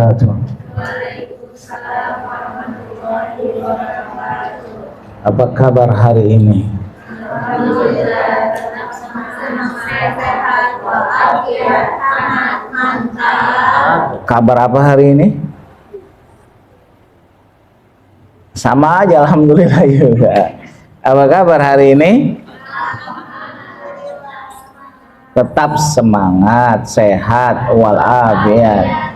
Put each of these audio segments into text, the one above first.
wabarakatuh. Waalaikumsalam warahmatullahi wabarakatuh. Apa kabar hari ini? Alhamdulillah, senang sehat walafiat, sangat mantap. Kabar apa hari ini? Sama aja alhamdulillah juga. Apa kabar hari ini? Tetap semangat, sehat walafiat.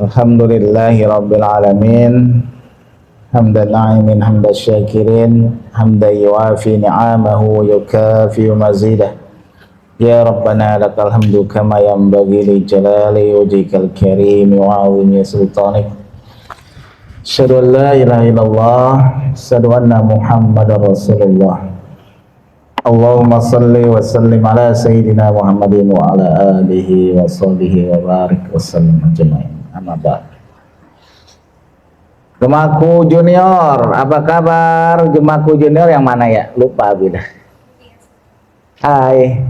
Alhamdulillahi rabbil alamin. Hamdan na'imin hamdan syakirin, hamdan yuafi ni'amahu wa yukafi mazidah. Ya Rabbana lakal hamdu kama yanbaghi li jalali wajhikal karim wa 'azimi sultanik. Asyhadu an la ilaha illallah, asyhadu anna Muhammadar Rasulullah. Allahumma salli wa sallim ala sayyidina Muhammadin wa ala alihi wa sahbihi wa barik wa sallam ajma'in. Amma ba'd. Gemaku Junior, apa kabar? Gemaku Junior yang mana ya? Lupa bila. Hai.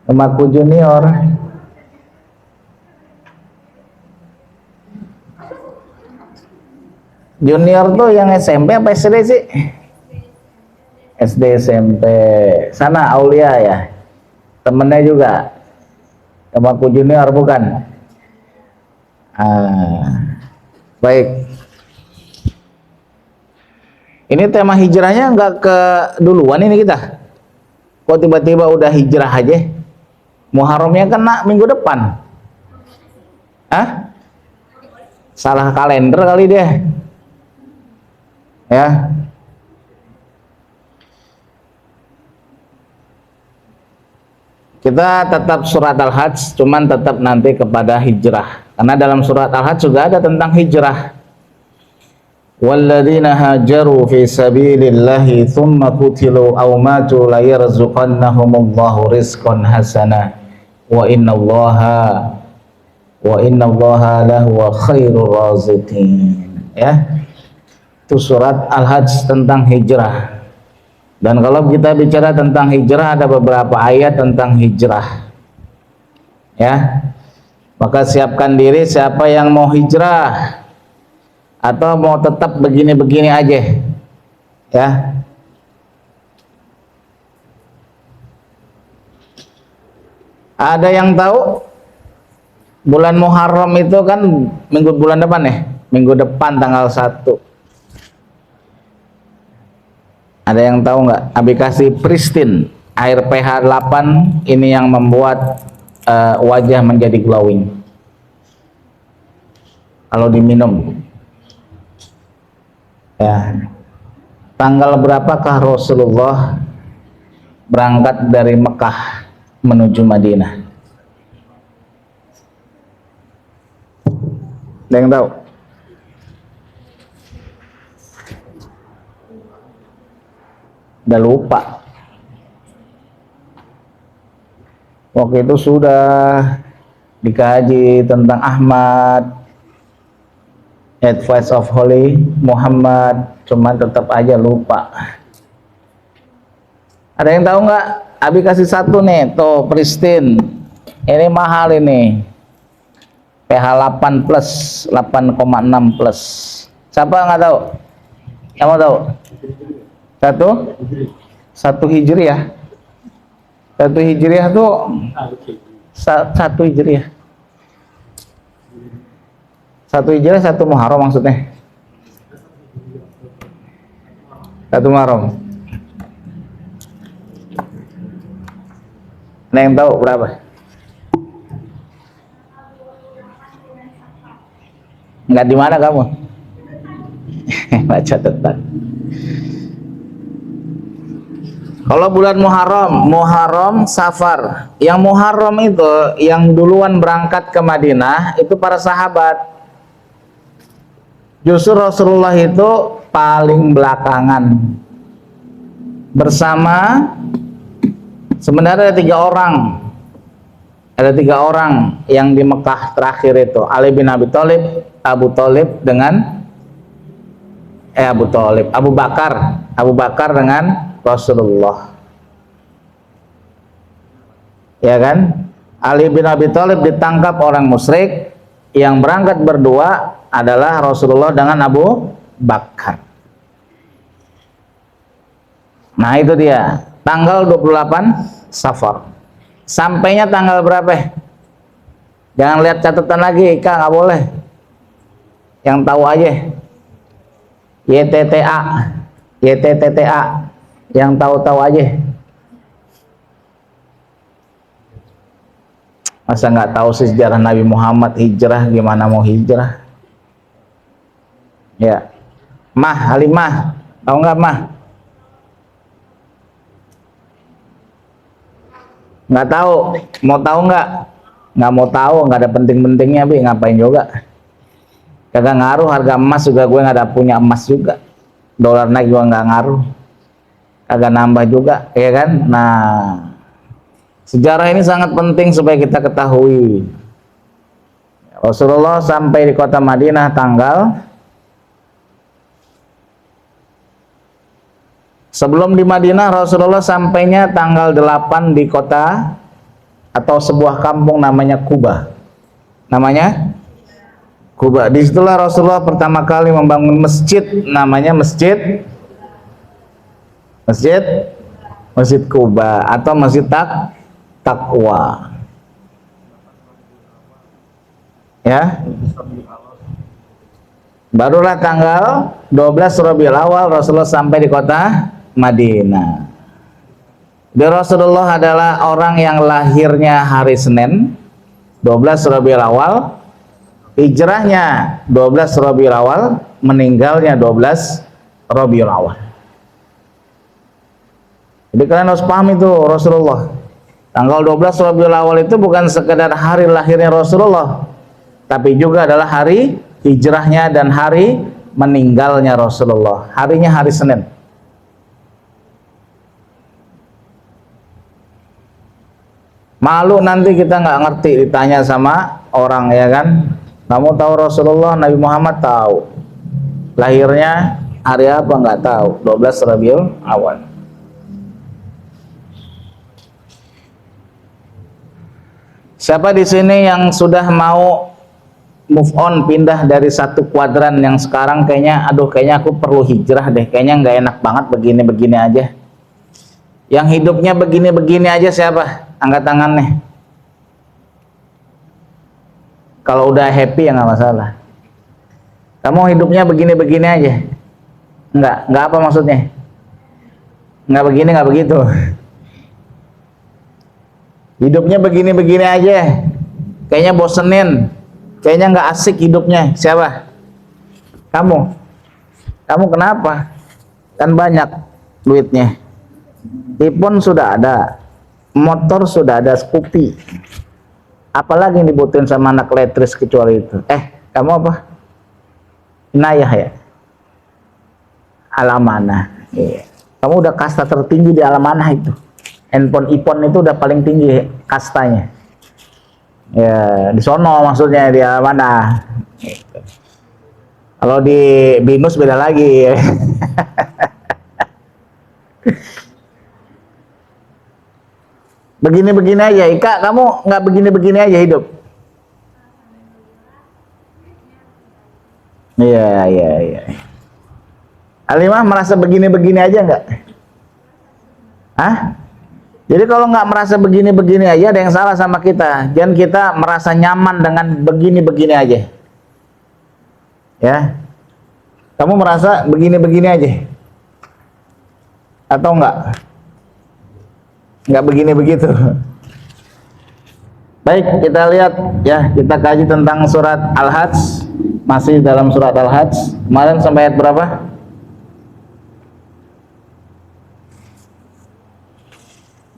Gemaku Junior. Junior tuh yang SMP apa SD sih? SD SMP. Sana Aulia ya. Temennya juga. Gemaku Junior bukan? Baik. Ini tema hijrahnya nggak ke duluan ini kita. Kok tiba-tiba udah hijrah aja? Muharramnya kena minggu depan. Hah? Salah kalender kali dia. Ya. Kita tetap surat Al-Hajj, cuman tetap nanti kepada hijrah. Karena dalam surat Al-Hajj juga ada tentang hijrah. Walladzina hajaru fi sabilillahi thumma qutilu aw matu la yarzuqannahumullahu rizqan hasana wa innallaha lahuwa khairur raziqin. Ya. Itu surat Al-Hajj tentang hijrah. Dan kalau kita bicara tentang hijrah, ada beberapa ayat tentang hijrah. Ya. Maka siapkan diri siapa yang mau hijrah atau mau tetap begini-begini aja. Ya. Ada yang tahu bulan Muharram itu kan bulan depan ya? Minggu depan tanggal 1. Ada yang tahu nggak? Aplikasi Pristin air pH 8 ini yang membuat wajah menjadi glowing kalau diminum. Ya. Tanggal berapakah Rasulullah berangkat dari Mekah menuju Madinah? Ada yang tahu? Udah lupa. Waktu itu sudah dikaji tentang Ahmad, Advice of Holy Muhammad, cuman tetap aja lupa. Ada yang tahu nggak? Abi kasih satu nih, tuh Pristin. Ini mahal ini. pH 8 plus, 8,6 plus. Siapa nggak tahu? Kamu tahu? Satu Hijriah. Satu Hijriah tuh satu Hijriah. Satu Hijriah, satu Muharram maksudnya. Satu Muharram. Nah, yang tahu berapa? Enggak di mana kamu? Baca tentang. Kalau bulan Muharram, Safar. Yang Muharram itu yang duluan berangkat ke Madinah itu para sahabat. Justru Rasulullah itu paling belakangan. Bersama sebenarnya ada 3 orang. Ada 3 orang yang di Mekah terakhir itu. Ali bin Abi Thalib, Abu Thalib dengan Abu Bakar dengan Rasulullah. Ya kan? Ali bin Abi Thalib ditangkap orang musyrik, yang berangkat berdua adalah Rasulullah dengan Abu Bakar. Nah itu dia, tanggal 28 Safar. Sampainya tanggal berapa? Jangan lihat catatan lagi, Kak, nggak boleh. Yang tahu aja. YTTTA, yang tahu-tahu aja. Masa nggak tahu sejarah Nabi Muhammad hijrah, gimana mau hijrah? Ya, Halimah, tahu nggak Mah? Nggak tahu, mau tahu nggak? Nggak mau tahu, nggak ada penting-pentingnya, Bi, ngapain juga? Kagak ngaruh, harga emas juga gue nggak ada punya emas juga, dolar naik juga nggak ngaruh, kagak nambah juga, ya kan? Nah, sejarah ini sangat penting supaya kita ketahui. Rasulullah sampai di kota Madinah sebelum di Madinah, Rasulullah sampainya tanggal 8 di kota atau sebuah kampung namanya Kuba. Namanya Kuba. Disitulah Rasulullah pertama kali membangun masjid, namanya Masjid Kuba atau Masjid Taqwa. Ya. Barulah tanggal 12 Rabiul Awal Rasulullah sampai di kota Madinah. Dan Rasulullah adalah orang yang lahirnya hari Senin 12 Rabiul Awal, hijrahnya 12 Rabiul Awal, meninggalnya 12 Rabiul Awal. Jadi kalian harus paham itu, Rasulullah tanggal 12 Rabiul Awal itu bukan sekedar hari lahirnya Rasulullah, tapi juga adalah hari hijrahnya dan hari meninggalnya Rasulullah. Harinya hari Senin. Malu nanti kita nggak ngerti ditanya sama orang, ya kan? Kamu tahu Rasulullah, Nabi Muhammad tahu. Lahirnya hari apa nggak tahu, 12 Rabiul Awal. Siapa di sini yang sudah mau move on, pindah dari satu kuadran yang sekarang kayaknya aku perlu hijrah deh, kayaknya nggak enak banget begini-begini aja. Yang hidupnya begini-begini aja siapa? Angkat tangannya. Kalau udah happy ya nggak masalah. Kamu hidupnya begini-begini aja? Nggak apa maksudnya? Nggak begini, nggak begitu. Hidupnya begini-begini aja, kayaknya bosenin, kayaknya nggak asik hidupnya. Siapa? Kamu kenapa? Kan banyak duitnya, iPhone sudah ada, motor sudah ada, Scoopy, apalagi yang dibutuhin sama anak letris kecuali itu? Kamu apa? Inayah ya? Alamanah. Iya. Kamu udah kasta tertinggi di Alamanah itu. Handphone iPhone itu udah paling tinggi kastanya. Ya, di sono maksudnya, di Alamanah. Gitu. Kalau di Binus beda lagi. Begini-begini aja, Ika, kamu nggak begini-begini aja hidup? Iya. Alimah merasa begini-begini aja nggak? Hah? Jadi kalau nggak merasa begini-begini aja, ada yang salah sama kita. Jangan kita merasa nyaman dengan begini-begini aja. Ya, kamu merasa begini-begini aja? Atau enggak? Nggak begini begitu. Baik, kita lihat ya, kita kaji tentang surat Al-Hajj. Masih dalam surat Al-Hajj. Kemarin sampai ayat berapa?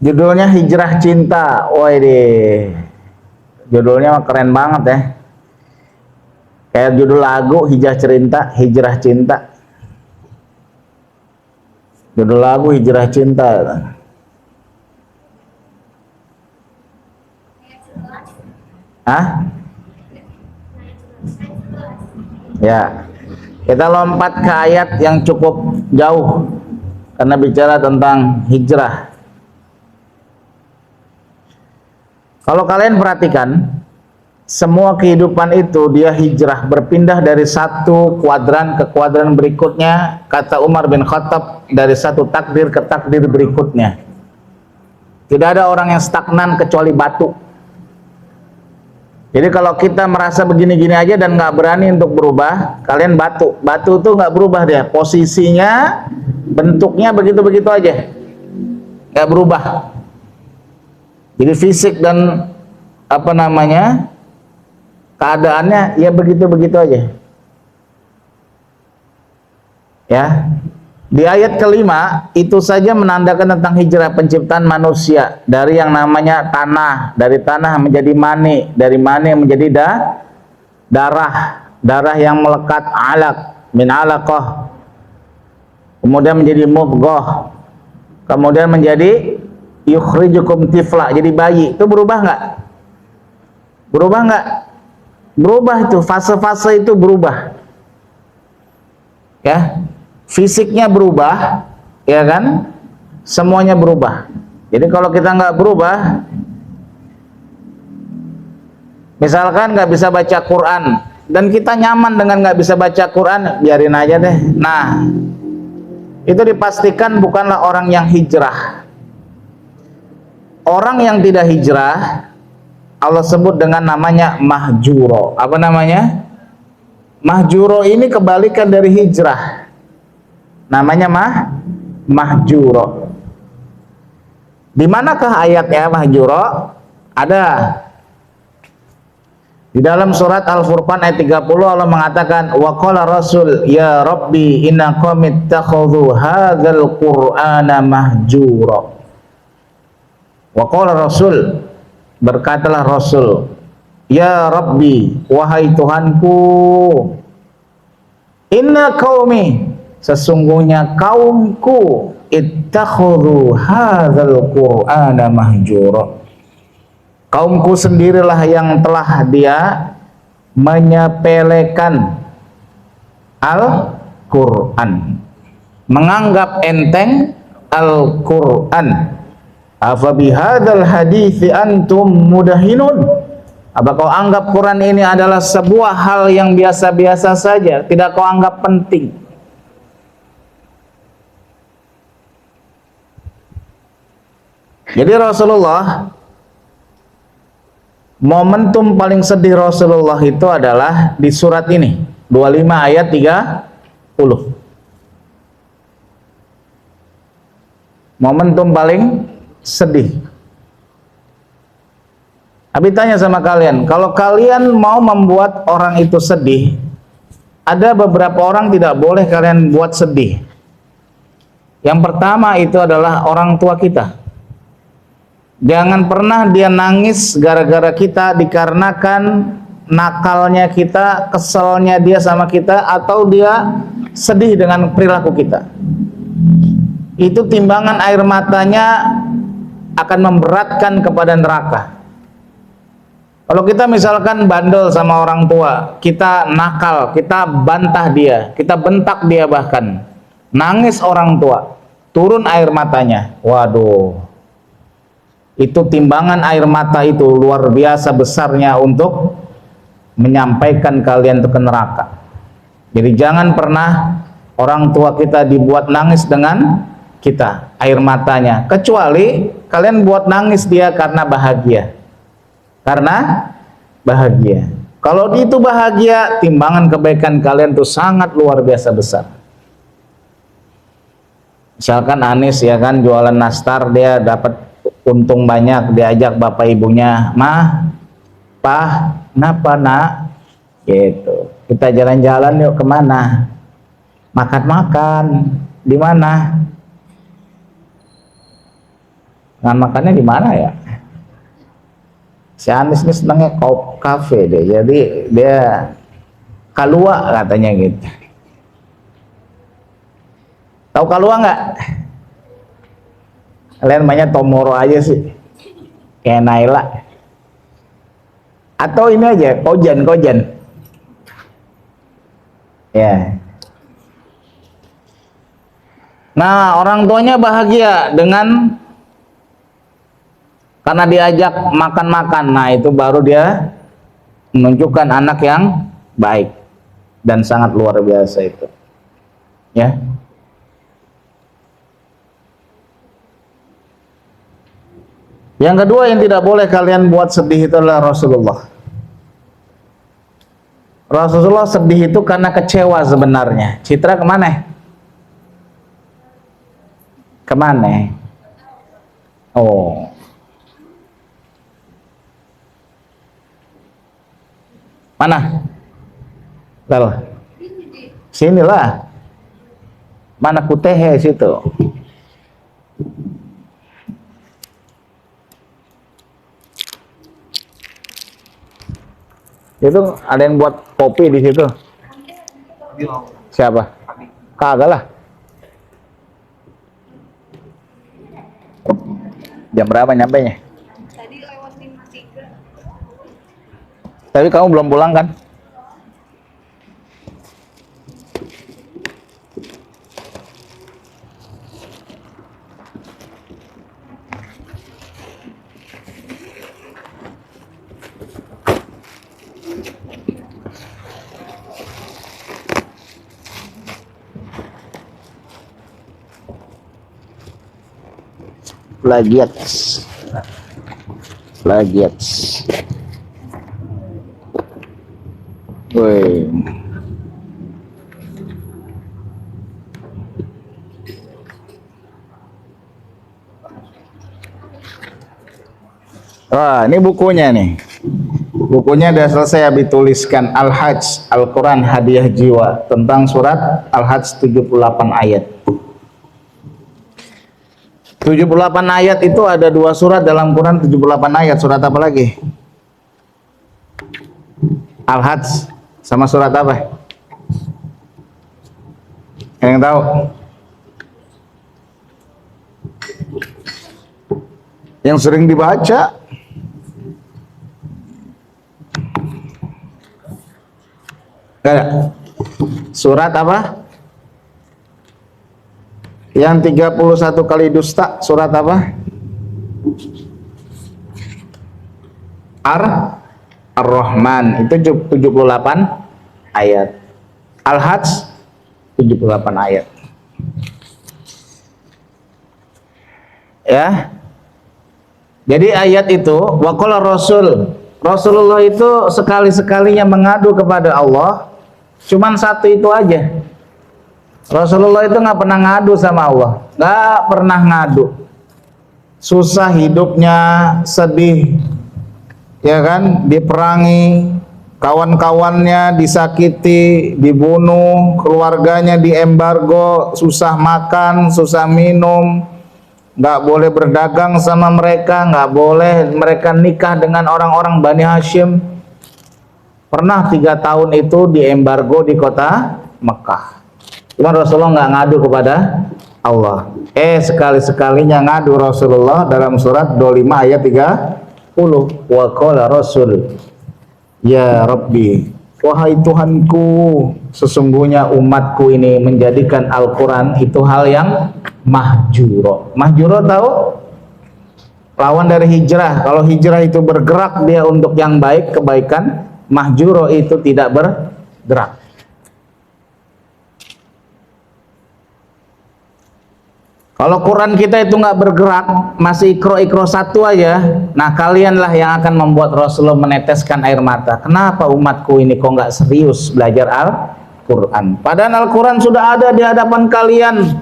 Judulnya Hijrah Cinta. Waduh, judulnya keren banget ya. Kayak judul lagu Hijrah Cinta. Judul lagu Hijrah Cinta. Hah? Ya, kita lompat ke ayat yang cukup jauh karena bicara tentang hijrah. Kalau kalian perhatikan, semua kehidupan itu dia hijrah, berpindah dari satu kuadran ke kuadran berikutnya. Kata Umar bin Khattab, dari satu takdir ke takdir berikutnya. Tidak ada orang yang stagnan kecuali batu. Jadi kalau kita merasa begini-gini aja dan nggak berani untuk berubah, kalian batu. Batu tuh nggak berubah dia, posisinya, bentuknya begitu-begitu aja, nggak berubah. Jadi fisik dan apa namanya, keadaannya ya begitu-begitu aja. Ya. Di ayat kelima itu saja menandakan tentang hijrah penciptaan manusia dari yang namanya tanah, dari tanah menjadi mani, dari mani menjadi darah yang melekat, alaq, min alaqah, kemudian menjadi mudghah, kemudian menjadi yukhrijukum tifla, jadi bayi. Itu berubah nggak? Berubah nggak? Berubah, itu fase-fase itu berubah. Ya, fisiknya berubah, ya kan? Semuanya berubah. Jadi kalau kita nggak berubah, misalkan nggak bisa baca Quran dan kita nyaman dengan nggak bisa baca Quran, biarin aja deh. Nah, itu dipastikan bukanlah orang yang hijrah. Orang yang tidak hijrah Allah sebut dengan namanya mahjuro. Apa namanya? Mahjuro ini kebalikan dari hijrah. Namanya mahjuro. Di manakah ayatnya mahjuro? Ada. Di dalam surat Al-Furqan ayat 30 Allah mengatakan, wa qala rasul ya rabbi inna qaumi ittakhadhu hadzal qur'ana mahjura. Wa qala rasul, berkatalah rasul, ya rabbi, wahai Tuhanku, inna qaumi, sesungguhnya kaumku, ittakhadhu hadzal qur'ana mahjura. Kaumku sendirilah yang telah dia menyepelekan Al-Quran, menganggap enteng Al-Quran. Afa bihadzal hadithi antum mudahinun. Apa kau anggap Quran ini adalah sebuah hal yang biasa-biasa saja, tidak kau anggap penting? Jadi Rasulullah, momentum paling sedih Rasulullah itu adalah di surat ini 25 ayat 30. Momentum paling sedih. Abi tanya sama kalian, kalau kalian mau membuat orang itu sedih, ada beberapa orang tidak boleh kalian buat sedih. Yang pertama itu adalah orang tua kita. Jangan pernah dia nangis gara-gara kita, dikarenakan nakalnya kita, keselnya dia sama kita, atau dia sedih dengan perilaku kita. Itu timbangan air matanya akan memberatkan kepada neraka. Kalau kita misalkan bandel sama orang tua, kita nakal, kita bantah dia, kita bentak dia, bahkan nangis orang tua, turun air matanya, waduh, itu timbangan air mata itu luar biasa besarnya untuk menyampaikan kalian ke neraka. Jadi jangan pernah orang tua kita dibuat nangis dengan kita, air matanya, kecuali kalian buat nangis dia karena bahagia. Karena bahagia. Kalau itu bahagia, timbangan kebaikan kalian tuh sangat luar biasa besar. Misalkan Anis ya kan jualan nastar, dia dapat untung banyak, diajak bapak ibunya, mah, pah, napa nak, gitu. Kita jalan-jalan yuk, kemana? Makan-makan, di mana? Ngan makannya di mana ya? Si Anis ini senangnya kafe deh, jadi dia kalua katanya gitu. Tahu kalua nggak? Kalian mainnya Tomoro aja sih, kayak Naila. Atau ini aja, kojan. Ya. Nah, orang tuanya bahagia dengan karena diajak makan-makan. Nah, itu baru dia menunjukkan anak yang baik dan sangat luar biasa itu. Ya. Yang kedua yang tidak boleh kalian buat sedih itu adalah Rasulullah. Rasulullah sedih itu karena kecewa sebenarnya. Citra kemana? Kemana? Oh. Mana? Lalu. Sinilah. Mana kutehe situ? Itu ada yang buat kopi di situ. Siapa? Kagak lah. Jam berapa nyampenya? Tadi lewat 5.3. Tapi kamu belum pulang kan? Plagiat. Woi. Wah, ini bukunya nih. Bukunya udah selesai, habis tuliskan Al-Hajj, Al-Quran Hadiah Jiwa, tentang surat Al-Hajj 78 ayat. 78 ayat itu ada 2 surat dalam Quran, 78 ayat. Surat apa lagi? Al-Hajj sama surat apa? Yang tahu? Yang sering dibaca? Gak ada. Surat apa? Yang 31 kali dusta, surat apa? Ar-Rahman, itu 78 ayat. Al-Hajj 78 ayat. Ya. Jadi ayat itu waqala Rasulullah itu sekali-sekalinya mengadu kepada Allah, cuman satu itu aja. Rasulullah itu nggak pernah ngadu sama Allah, nggak pernah ngadu. Susah hidupnya, sedih, ya kan, diperangi, kawan-kawannya disakiti, dibunuh, keluarganya diembargo, susah makan, susah minum, nggak boleh berdagang sama mereka, nggak boleh mereka nikah dengan orang-orang Bani Hashim. Pernah 3 tahun itu diembargo di kota Mekah. Cuma Rasulullah nggak ngadu kepada Allah. Sekali-sekalinya ngadu Rasulullah dalam surat 25 ayat 30. Wa qala Rasul, ya Rabbi, wahai Tuhanku, sesungguhnya umatku ini menjadikan Al-Quran itu hal yang mahjuro. Mahjuro tahu? Lawan dari hijrah. Kalau hijrah itu bergerak dia untuk yang baik, kebaikan. Mahjuro itu tidak bergerak. Kalau Quran kita itu nggak bergerak, masih ikro satu aja, nah kalianlah yang akan membuat Rasulullah meneteskan air mata. Kenapa umatku ini kok nggak serius belajar Al-Quran? Padahal Al-Quran sudah ada di hadapan kalian.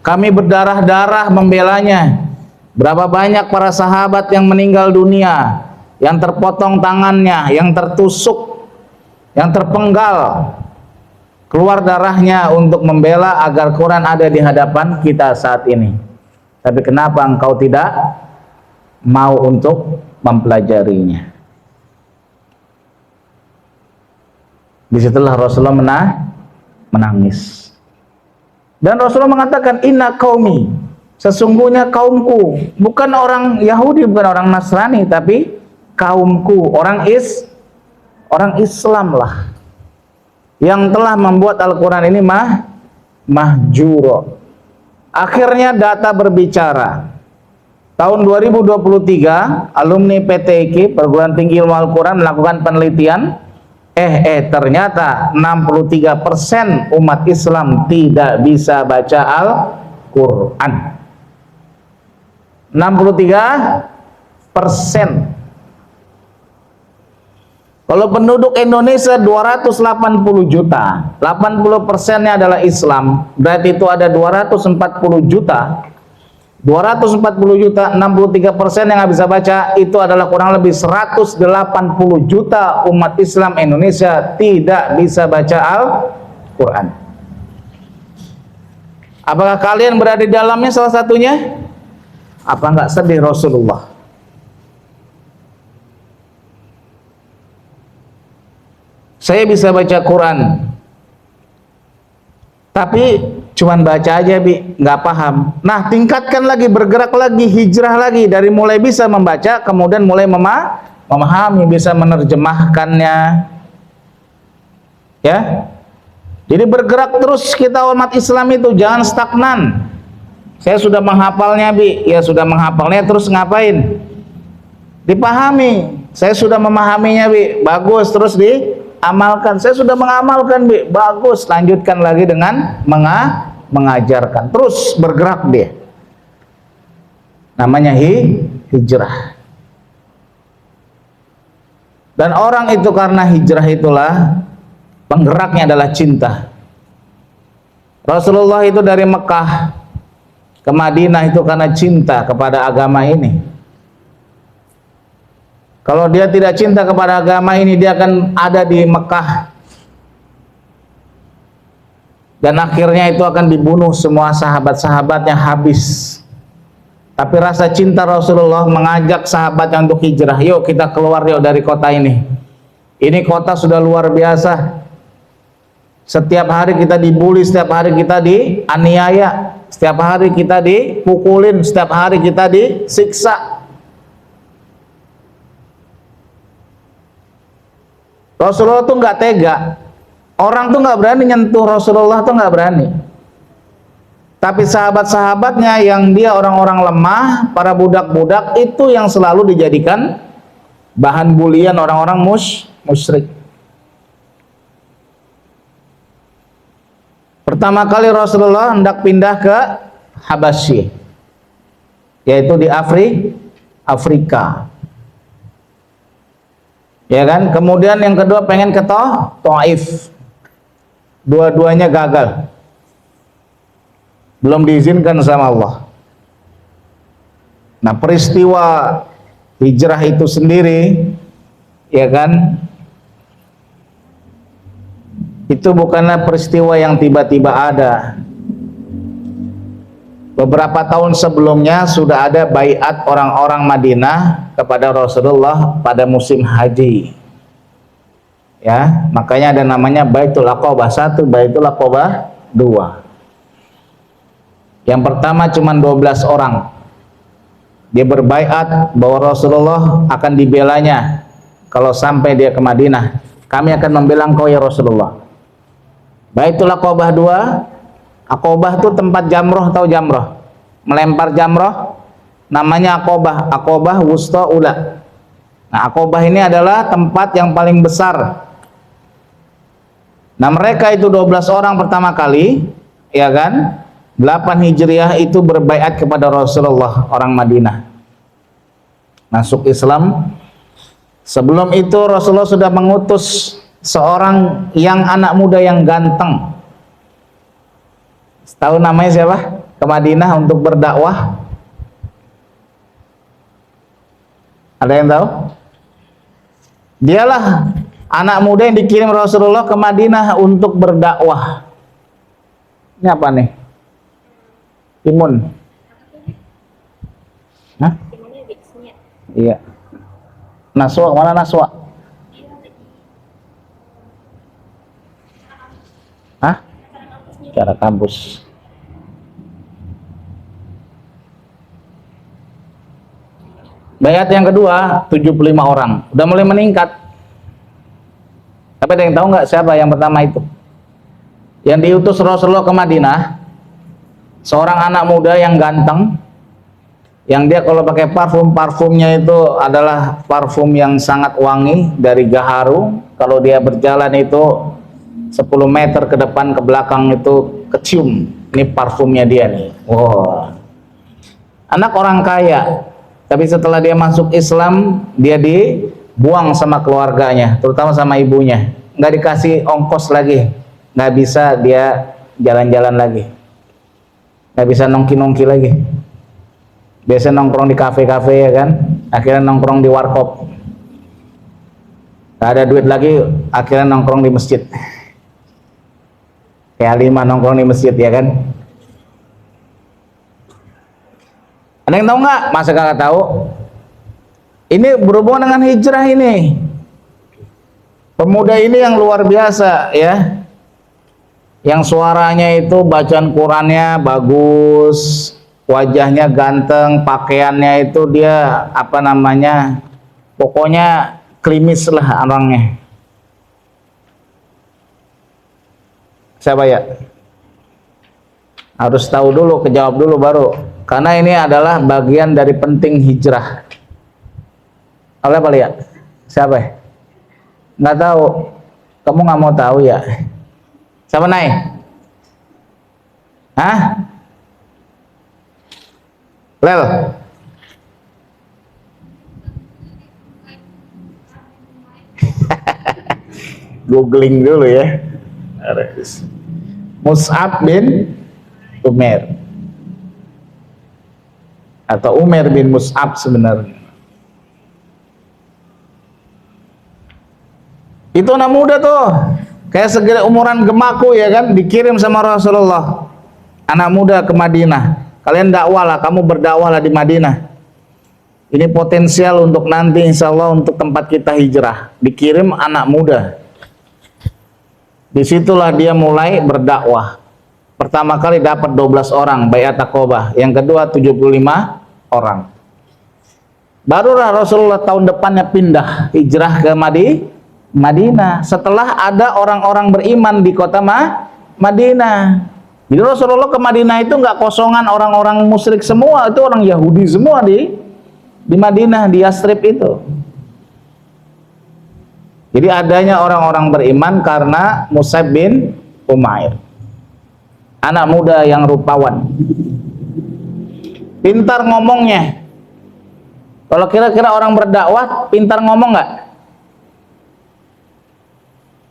Kami berdarah-darah membelanya. Berapa banyak para sahabat yang meninggal dunia, yang terpotong tangannya, yang tertusuk, yang terpenggal, keluar darahnya untuk membela agar Quran ada di hadapan kita saat ini. Tapi kenapa engkau tidak mau untuk mempelajarinya? Disitulah Rasulullah menangis. Dan Rasulullah mengatakan, inna qaumi, sesungguhnya kaumku, bukan orang Yahudi, bukan orang Nasrani, tapi kaumku, orang Islam lah, yang telah membuat Al-Quran ini mahjuro. Akhirnya data berbicara. Tahun 2023, alumni PTIQ, Perguruan Tinggi Ilmu Al-Quran, melakukan penelitian. Ternyata 63% umat Islam tidak bisa baca Al-Quran. 63%. Kalau penduduk Indonesia 280 juta, 80%-nya adalah Islam, berarti itu ada 240 juta. 240 juta, 63% yang nggak bisa baca, itu adalah kurang lebih 180 juta umat Islam Indonesia tidak bisa baca Al-Quran. Apakah kalian berada di dalamnya salah satunya? Apa nggak sedih Rasulullah? Saya bisa baca Quran, tapi cuman baca aja, nggak paham. Nah, tingkatkan lagi, bergerak lagi, hijrah lagi, dari mulai bisa membaca, kemudian mulai memahami, bisa menerjemahkannya. Ya, jadi bergerak terus kita umat Islam itu, jangan stagnan. Saya sudah menghafalnya, ya sudah menghafalnya, terus ngapain? Dipahami. Saya sudah memahaminya, bagus, terus amalkan. Saya sudah mengamalkan, bagus, lanjutkan lagi dengan mengajarkan. Terus bergerak dia. Namanya hijrah. Dan orang itu karena hijrah itulah penggeraknya adalah cinta. Rasulullah itu dari Mekah ke Madinah itu karena cinta kepada agama ini. Kalau dia tidak cinta kepada agama ini, dia akan ada di Mekah dan akhirnya itu akan dibunuh semua sahabat-sahabatnya, habis. Tapi rasa cinta Rasulullah mengajak sahabatnya untuk hijrah. Yuk kita keluar yuk dari kota ini. Ini kota sudah luar biasa. Setiap hari kita dibully, setiap hari kita dianiaya, setiap hari kita dipukulin, setiap hari kita disiksa. Rasulullah tuh nggak tega, orang tuh nggak berani nyentuh Rasulullah, tuh nggak berani. Tapi sahabat-sahabatnya yang dia orang-orang lemah, para budak-budak, itu yang selalu dijadikan bahan bulian orang-orang musyrik. Pertama kali Rasulullah hendak pindah ke Habasyi, yaitu di Afrika. Ya kan? Kemudian yang kedua pengen ke Taif. Dua-duanya gagal. Belum diizinkan sama Allah. Nah, peristiwa hijrah itu sendiri, ya kan? Itu bukanlah peristiwa yang tiba-tiba ada. Beberapa tahun sebelumnya sudah ada baiat orang-orang Madinah kepada Rasulullah pada musim haji. Ya, makanya ada namanya Baitul Aqabah 1, Baitul Aqabah 2. Yang pertama cuma 12 orang. Dia berbaiat bahwa Rasulullah akan dibelanya kalau sampai dia ke Madinah. Kami akan membela engkau ya Rasulullah. Baitul Aqabah 2, Aqabah itu tempat jamroh, tahu jamroh? Melempar jamroh, namanya Aqabah, Aqabah Wusta Ula. Nah, Aqabah ini adalah tempat yang paling besar. Nah, mereka itu 12 orang pertama kali, ya kan? 8 Hijriah itu berbaiat kepada Rasulullah, orang Madinah. Masuk Islam. Sebelum itu Rasulullah sudah mengutus seorang yang anak muda yang ganteng. Tahu namanya siapa? Ke Madinah untuk berdakwah. Ada yang tahu? Dialah anak muda yang dikirim Rasulullah ke Madinah untuk berdakwah. Ini apa nih? Timun. Hah? Iya. Naswa, mana Naswa? Hah? Cara kampus. Bayat yang kedua 75 orang, udah mulai meningkat. Tapi ada yang tahu nggak siapa yang pertama itu? Yang diutus Rasulullah ke Madinah, seorang anak muda yang ganteng, Yang dia kalau pakai parfum, parfumnya itu adalah parfum yang sangat wangi dari gaharu. Kalau dia berjalan itu 10 meter ke depan ke belakang itu kecium. Ini parfumnya dia nih. Wow. Anak orang kaya, tapi setelah dia masuk Islam, dia dibuang sama keluarganya, terutama sama ibunya. Nggak dikasih ongkos lagi, nggak bisa dia jalan-jalan lagi, nggak bisa nongki-nongki lagi. Biasa nongkrong di kafe-kafe ya kan, akhirnya nongkrong di warkop. Gak ada duit lagi, akhirnya nongkrong di masjid. Kayak 5 nongkrong di masjid ya kan. Ada yang tahu nggak? Masa kakak tahu? Ini berhubungan dengan hijrah ini. Pemuda ini yang luar biasa ya, yang suaranya itu bacaan Qurannya bagus, wajahnya ganteng, pakaiannya itu dia apa namanya, pokoknya klimis lah orangnya. Siapa ya? Harus tahu dulu, kejawab dulu baru, karena ini adalah bagian dari penting hijrah. Oleh apa lihat? Siapa ya? Nggak tahu. Kamu nggak mau tahu ya? Siapa naik? Hah? Lel? Googling dulu ya. Mus'ab bin Umair atau Umair bin Mus'ab sebenarnya. Itu anak muda tuh, kayak segera umuran gemaku ya kan, dikirim sama Rasulullah. Anak muda ke Madinah. Kalian dakwalah, kamu berdakwalah di Madinah. Ini potensial untuk nanti insya Allah untuk tempat kita hijrah. Dikirim anak muda. Disitulah dia mulai berdakwah. Pertama kali dapat 12 orang baiat Aqabah, yang kedua 75 orang. Barulah Rasulullah tahun depannya pindah hijrah ke Madinah. Setelah ada orang-orang beriman di kota Madinah. Jadi Rasulullah ke Madinah itu nggak kosongan orang-orang musyrik semua, itu orang Yahudi semua di Madinah, di Yastrib itu. Jadi adanya orang-orang beriman karena Mus'ab bin Umair, anak muda yang rupawan, pintar ngomongnya. Kalau kira-kira orang berdakwah pintar ngomong nggak?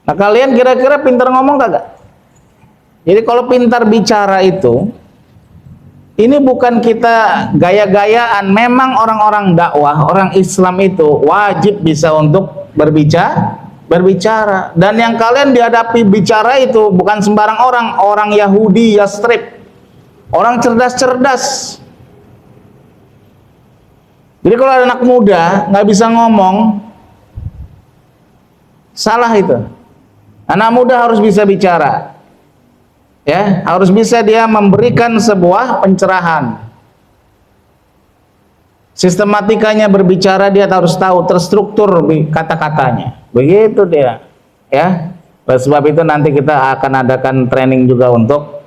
Nah kalian kira-kira pintar ngomong kagak? Jadi kalau pintar bicara itu, ini bukan kita gaya-gayaan. Memang orang-orang dakwah, orang Islam itu wajib bisa untuk berbicara. Dan yang kalian dihadapi bicara itu bukan sembarang orang, orang Yahudi Yastrib, orang cerdas-cerdas. Jadi kalau ada anak muda nggak bisa ngomong, salah itu. Anak muda harus bisa bicara. Ya, harus bisa dia memberikan sebuah pencerahan. Sistematikanya berbicara dia harus tahu, terstruktur kata-katanya. Begitu dia. Ya. Oleh sebab itu nanti kita akan adakan training juga untuk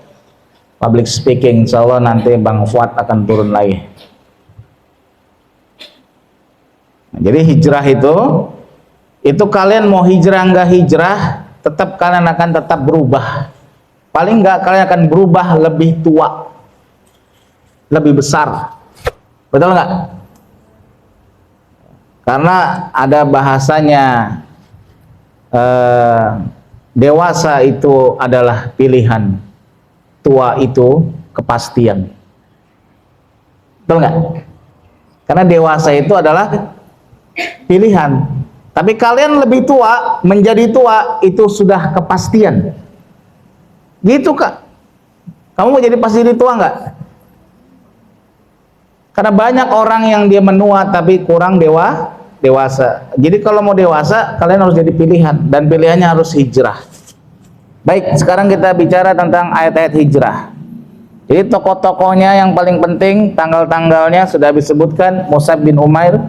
public speaking. Insyaallah nanti Bang Fuad akan turun lagi. Nah, jadi hijrah itu kalian mau hijrah enggak hijrah, tetap kalian akan tetap berubah. Paling enggak kalian akan berubah lebih tua, lebih besar. Betul enggak? Karena ada bahasanya, dewasa itu adalah pilihan, tua itu kepastian. Betul enggak? Karena dewasa itu adalah pilihan. Tapi kalian lebih tua, menjadi tua itu sudah kepastian. Gitu Kak. Kamu mau jadi pasti tua nggak? Karena banyak orang yang dia menua tapi kurang dewasa. Jadi kalau mau dewasa, kalian harus jadi pilihan, dan pilihannya harus hijrah. Baik, sekarang kita bicara tentang ayat-ayat hijrah. Jadi tokoh-tokohnya yang paling penting, tanggal-tanggalnya sudah disebutkan. Mus'ab bin Umair,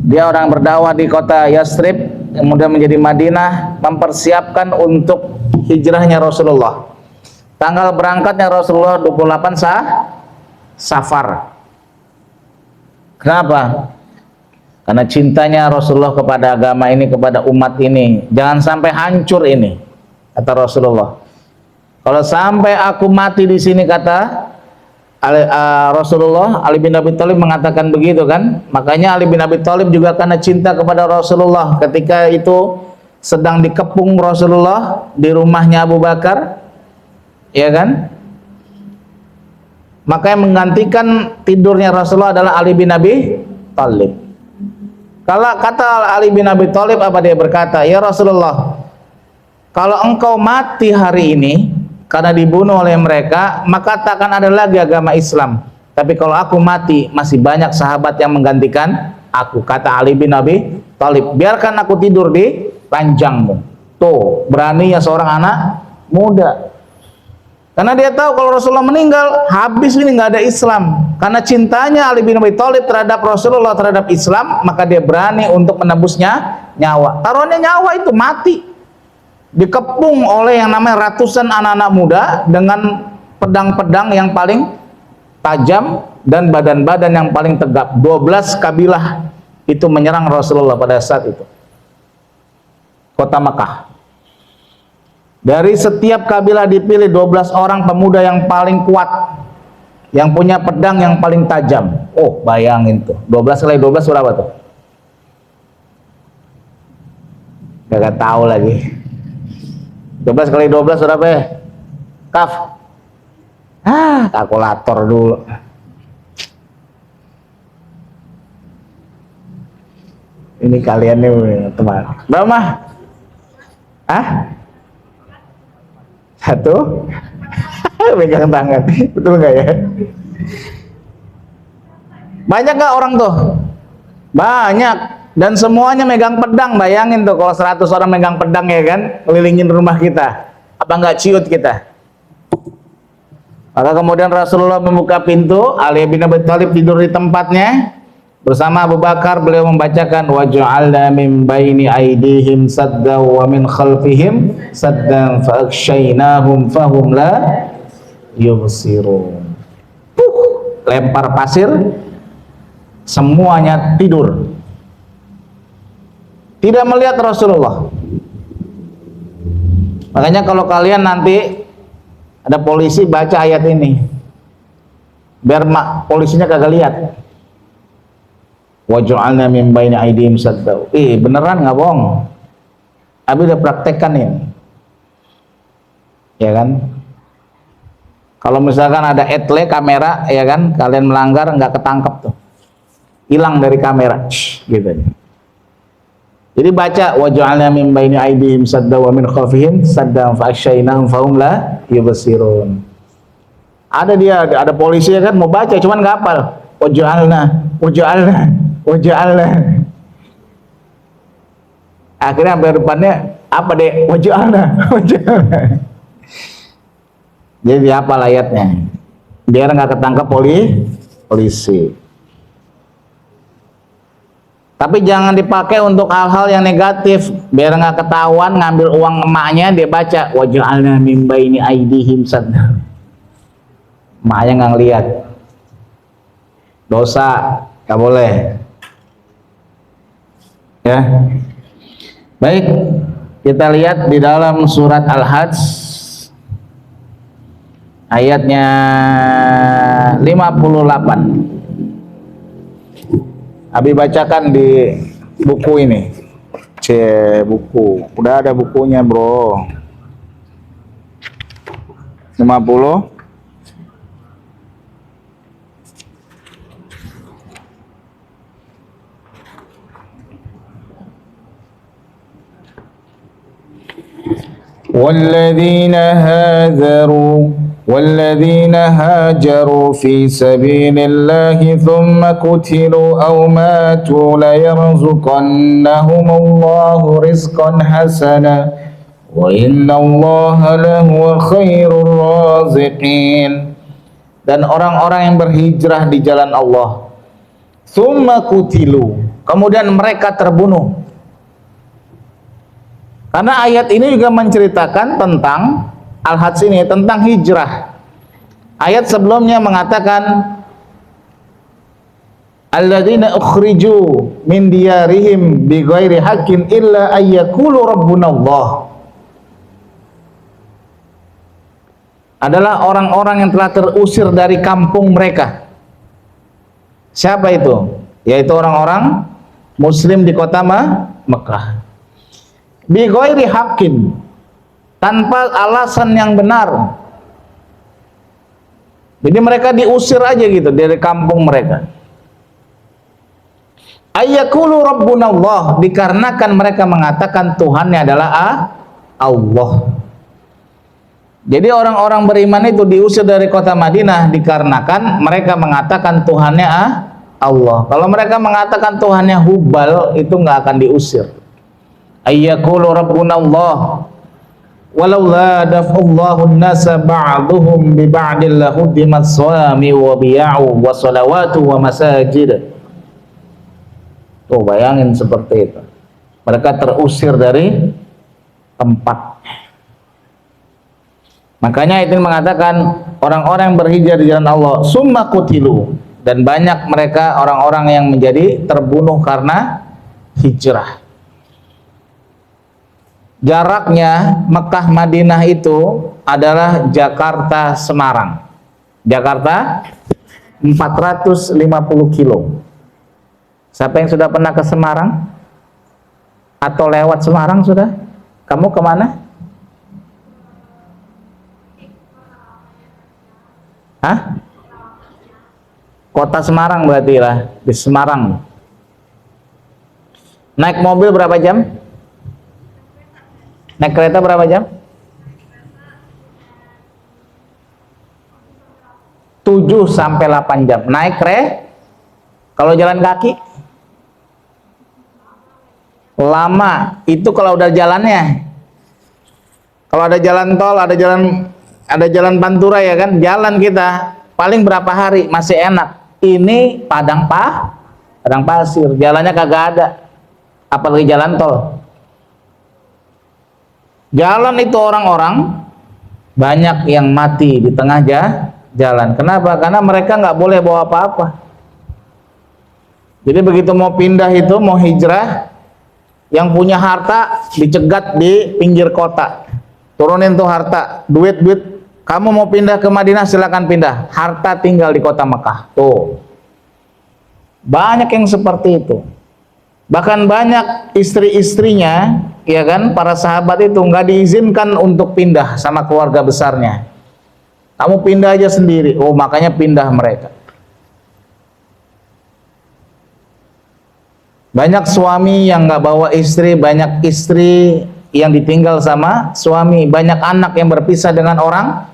dia orang berdakwah di kota Yastrib, kemudian menjadi Madinah, mempersiapkan untuk hijrahnya Rasulullah. Tanggal berangkatnya Rasulullah 28 Safar. Kenapa? Karena cintanya Rasulullah kepada agama ini, kepada umat ini, jangan sampai hancur ini, kata Rasulullah. Kalau sampai aku mati di sini, kata Rasulullah, Ali bin Abi Thalib mengatakan begitu kan. Makanya Ali bin Abi Thalib juga karena cinta kepada Rasulullah, ketika itu sedang dikepung Rasulullah di rumahnya Abu Bakar, ya kan, maka yang menggantikan tidurnya Rasulullah adalah Ali bin Abi Thalib. Kalau kata Ali bin Abi Thalib, apa dia berkata, ya Rasulullah, kalau engkau mati hari ini karena dibunuh oleh mereka, maka takkan ada lagi agama Islam. Tapi kalau aku mati, masih banyak sahabat yang menggantikan aku, kata Ali bin Abi Thalib. Biarkan aku tidur di ranjangmu. Tuh, beraninya seorang anak muda. Karena dia tahu kalau Rasulullah meninggal, habis ini nggak ada Islam. Karena cintanya Ali bin Abi Thalib terhadap Rasulullah, terhadap Islam, maka dia berani untuk menebusnya nyawa. Taruhannya nyawa itu mati. Dikepung oleh yang namanya ratusan anak-anak muda dengan pedang-pedang yang paling tajam dan badan-badan yang paling tegap. 12 kabilah itu menyerang Rasulullah pada saat itu. Kota Makkah. Dari setiap kabilah dipilih 12 orang pemuda yang paling kuat, yang punya pedang yang paling tajam. Oh, bayangin tuh, 12 kali 12 berapa tuh? Gak tahu lagi. 12 kali 12 berapa ya? Kaf. Kalkulator dulu. Ini kalian nih teman. Berapa mah? Satu. Pegang tangan. Betul nggak ya? Banyak nggak orang tuh? Banyak. Dan semuanya megang pedang. Bayangin tuh kalau 100 orang megang pedang, ya kan, kelilingin rumah kita, apa nggak ciut kita? Maka kemudian Rasulullah membuka pintu, Ali bin Abi Thalib tidur di tempatnya bersama Abu Bakar. Beliau membacakan, wa ja'alna min baini aydihim sadda wa min khalfihim saddan fa akshaynahum fahum la yubsirun. Lempar pasir, semuanya tidur, tidak melihat Rasulullah. Makanya kalau kalian nanti ada polisi baca ayat ini, biar polisinya kagak lihat. Wa ja'alna min baini aydihim sadda. Beneran nggak bohong? Abi udah praktekkan ini, ya kan? Kalau misalkan ada etle kamera, ya kan, kalian melanggar nggak ketangkep tuh, hilang dari kamera, gitu. Jadi baca, wa ja'alna min baini aydihim sadda wa min khalfihim sadda fa akshaynahum fahum la yubsirun. Ada polisi, ya kan, mau baca cuman nggak hafal. Wa ja'alna. Akhirnya sampai depannya apa deh? Wa ja'alna. Jadi dihafal ayatnya, biar nggak ketangkap polisi. Tapi jangan dipakai untuk hal-hal yang negatif, biar nggak ketahuan ngambil uang emaknya. Dia baca, wa ja'alna min baini aydihim sadda. Emaknya nggak ngeliat, dosa, nggak boleh. Ya, baik, kita lihat di dalam surat Al-Hajj ayatnya 58. Abi bacakan di buku ini. Buku. Udah ada bukunya, bro. 50. والذين هاجروا في سبيل الله ثم قتلوا أو ماتوا ليرزقنهم الله رزقا حسنا وإن الله لهو خير الرازقين. Dan orang-orang yang berhijrah di jalan Allah, thumma qutilu, kemudian mereka terbunuh. Karena ayat ini juga menceritakan tentang Al-Hajj ini, tentang hijrah. Ayat sebelumnya mengatakan alladzina ukhriju min diyarihim bighairi haqqin illa ayyaqulu rabbuna Allah. Adalah orang-orang yang telah terusir dari kampung mereka. Siapa itu? Yaitu orang-orang muslim di kota Mekah. Bighairi haqqin, tanpa alasan yang benar. Jadi mereka diusir aja gitu dari kampung mereka. Ayyaqulu rabbuna Allah, dikarenakan mereka mengatakan Tuhannya adalah Allah. Jadi orang-orang beriman itu diusir dari kota Madinah dikarenakan mereka mengatakan Tuhannya Allah. Kalau mereka mengatakan Tuhannya Hubal, itu nggak akan diusir. Ayyaqulu rabbuna Allah walau la daf'ullahu an-nasa ba'duhum bi ba'dil lahuddimat sawami wa biya'u wa salawatu wa masajid. Tuh bayangin seperti itu. Mereka terusir dari tempat. Makanya itu mengatakan orang-orang yang berhijrah di jalan Allah summa qutilu, dan banyak mereka orang-orang yang menjadi terbunuh karena hijrah. Jaraknya Mekah Madinah itu adalah Jakarta Semarang. Jakarta 450 kilo. Siapa yang sudah pernah ke Semarang? Atau lewat Semarang sudah? Kamu kemana? Hah? Kota Semarang berarti lah, di Semarang. Naik mobil berapa jam? Naik kereta berapa jam? 7 sampai 8 jam. Naik kalau jalan kaki? Lama. Itu kalau udah jalannya. Kalau ada jalan tol, ada jalan pantura ya kan, jalan kita paling berapa hari masih enak. Ini padang pasir, jalannya kagak ada, apalagi jalan tol. Jalan itu orang-orang banyak yang mati di tengah jalan. Kenapa? Karena mereka nggak boleh bawa apa-apa. Jadi begitu mau pindah itu, mau hijrah, yang punya harta dicegat di pinggir kota. Turunin tuh harta, duit. Kamu mau pindah ke Madinah, silakan pindah. Harta tinggal di kota Mekah. Tuh. Banyak yang seperti itu. Bahkan banyak istri-istrinya, ya kan, para sahabat itu nggak diizinkan untuk pindah sama keluarga besarnya. Kamu pindah aja sendiri. Oh, makanya pindah mereka. Banyak suami yang nggak bawa istri, banyak istri yang ditinggal sama suami, banyak anak yang berpisah dengan orang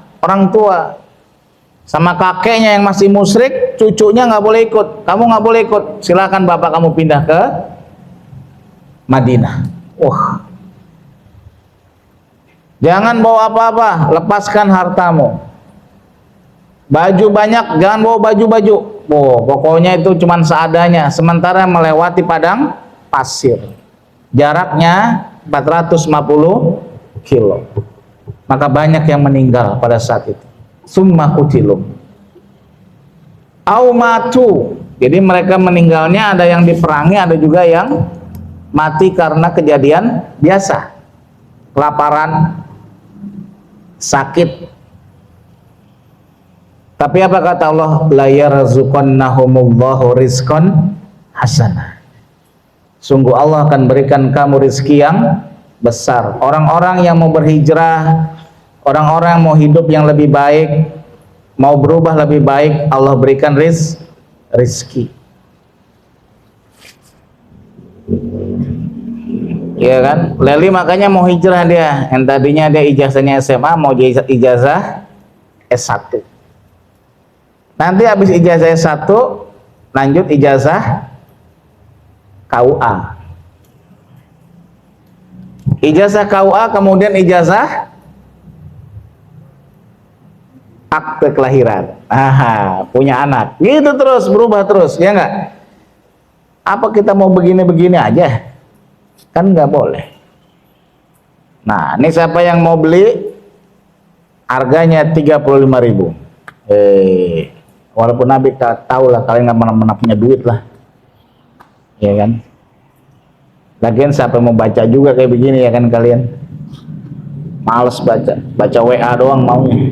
tua, sama kakeknya yang masih musyrik, cucunya nggak boleh ikut. Kamu nggak boleh ikut, silakan bapak kamu pindah ke Madinah. Wah, jangan bawa apa-apa, lepaskan hartamu. Baju banyak, jangan bawa baju-baju. Oh, pokoknya itu cuman seadanya. Sementara melewati padang pasir, jaraknya 450 kilo. Maka banyak yang meninggal pada saat itu. Summa qutilum au matu. Jadi mereka meninggalnya ada yang diperangi, ada juga yang mati karena kejadian biasa, kelaparan, sakit. Tapi apa kata Allah? La yarzuqannahumullahu rizqan hasanah. Sungguh Allah akan berikan kamu rezeki yang besar. Orang-orang yang mau berhijrah, orang-orang yang mau hidup yang lebih baik, mau berubah lebih baik, Allah berikan rezeki. Iya kan? Leli makanya mau hijrah dia. Yang tadinya dia ijazahnya SMA, mau ijazah S1. Nanti habis ijazah S1 lanjut ijazah KUA. Ijazah KUA kemudian ijazah akte kelahiran. Aha, punya anak. Gitu terus, berubah terus, ya enggak? Apa kita mau begini-begini aja? Kan nggak boleh. Nah, ini siapa yang mau beli? Harganya 35.000. Walaupun Nabi tahu lah kalian nggak mana punya duit lah, ya kan. Lagian siapa mau baca juga kayak begini ya kan, kalian males baca WA doang maunya.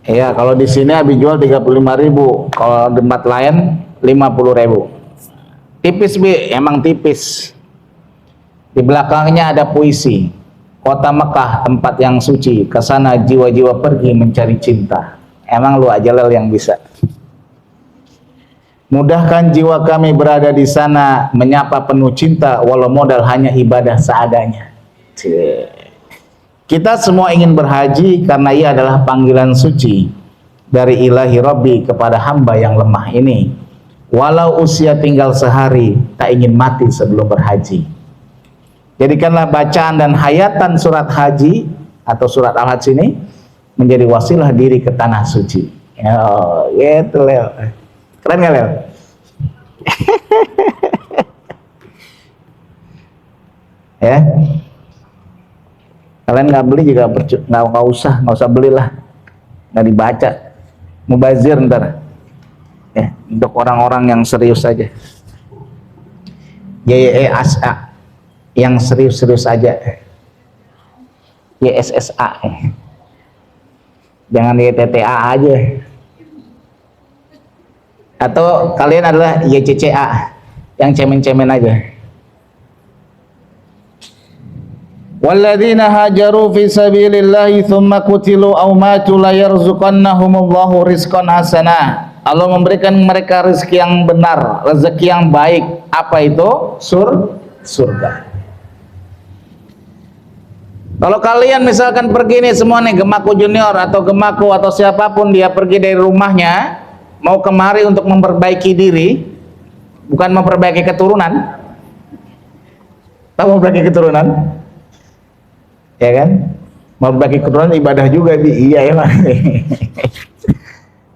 Ya kalau di sini habis jual 35.000, kalau di tempat lain 50.000. Tipis bi, emang tipis. Di belakangnya ada puisi. Kota Mekah, tempat yang suci, ke sana jiwa-jiwa pergi mencari cinta. Emang lu aja lah yang bisa. Mudahkan jiwa kami berada di sana, menyapa penuh cinta, walau modal hanya ibadah seadanya. Kita semua ingin berhaji karena ia adalah panggilan suci dari ilahi Rabbi kepada hamba yang lemah ini. Walau usia tinggal sehari, tak ingin mati sebelum berhaji. Jadikanlah bacaan dan hayatan surat haji atau surat al-hajj ini menjadi wasilah diri ke tanah suci. Oh, gitu Leo. Keren gak Leo? Ya. Kalian nggak beli juga nggak usah belilah, nggak dibaca, mubazir ntar. Ya, untuk orang-orang yang serius saja. YYSA yang serius-serius aja. YSSA. Jangan YTTA aja. Atau kalian adalah YCCA yang cemen-cemen aja. Walladzina hajaru fi sabilillahi tsumma qutilu aw matu la yarzuqannahumullahu rizqan hasana. Allah memberikan mereka rezeki yang benar, rezeki yang baik. Apa itu? Surga. Kalau kalian misalkan pergi nih semua nih, Gemaku Junior atau Gemaku atau siapapun, dia pergi dari rumahnya mau kemari untuk memperbaiki diri, bukan memperbaiki keturunan. Tahu memperbaiki keturunan? Ya kan? Memperbaiki keturunan ibadah juga iya ya.